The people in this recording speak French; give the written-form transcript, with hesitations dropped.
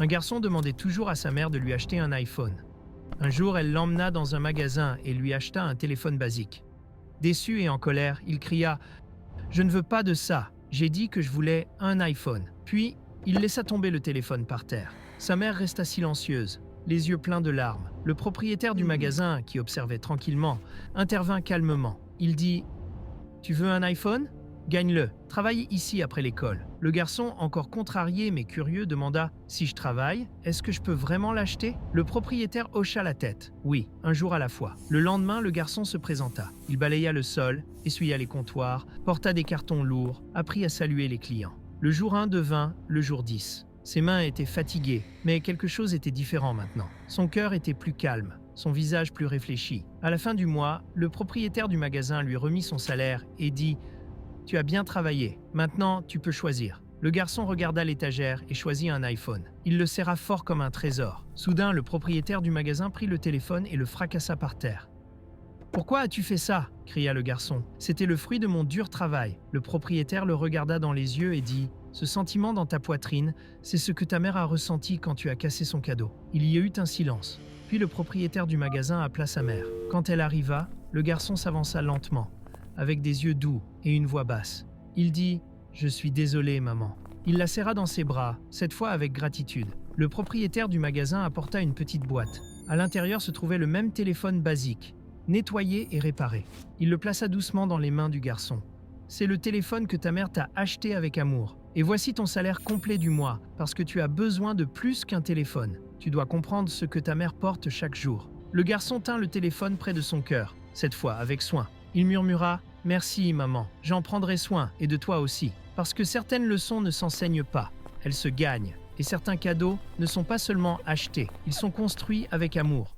Un garçon demandait toujours à sa mère de lui acheter un iPhone. Un jour, elle l'emmena dans un magasin et lui acheta un téléphone basique. Déçu et en colère, il cria « Je ne veux pas de ça, j'ai dit que je voulais un iPhone ». Puis, il laissa tomber le téléphone par terre. Sa mère resta silencieuse, les yeux pleins de larmes. Le propriétaire du magasin, qui observait tranquillement, intervint calmement. Il dit « Tu veux un iPhone ? Gagne-le, travaille ici après l'école ». Le garçon, encore contrarié mais curieux, demanda « Si je travaille, est-ce que je peux vraiment l'acheter ?» Le propriétaire hocha la tête. « Oui, un jour à la fois ». Le lendemain, le garçon se présenta. Il balaya le sol, essuya les comptoirs, porta des cartons lourds, apprit à saluer les clients. Le jour 1 devint le jour 10. Ses mains étaient fatiguées, mais quelque chose était différent maintenant. Son cœur était plus calme, son visage plus réfléchi. À la fin du mois, le propriétaire du magasin lui remit son salaire et dit « Tu as bien travaillé, maintenant tu peux choisir ». Le garçon regarda l'étagère et choisit un iPhone. Il le serra fort comme un trésor. Soudain, le propriétaire du magasin prit le téléphone et le fracassa par terre. « Pourquoi as-tu fait ça ?» cria le garçon. « C'était le fruit de mon dur travail. » Le propriétaire le regarda dans les yeux et dit « Ce sentiment dans ta poitrine, c'est ce que ta mère a ressenti quand tu as cassé son cadeau. » Il y eut un silence. Puis le propriétaire du magasin appela sa mère. Quand elle arriva, le garçon s'avança lentement, avec des yeux doux et une voix basse. Il dit « Je suis désolé, maman ». Il la serra dans ses bras, cette fois avec gratitude. Le propriétaire du magasin apporta une petite boîte. À l'intérieur se trouvait le même téléphone basique, nettoyé et réparé. Il le plaça doucement dans les mains du garçon. « C'est le téléphone que ta mère t'a acheté avec amour. Et voici ton salaire complet du mois, parce que tu as besoin de plus qu'un téléphone. Tu dois comprendre ce que ta mère porte chaque jour. » Le garçon tint le téléphone près de son cœur, cette fois avec soin. Il murmura « Merci, maman, j'en prendrai soin, et de toi aussi. Parce que certaines leçons ne s'enseignent pas, elles se gagnent. Et certains cadeaux ne sont pas seulement achetés, ils sont construits avec amour. »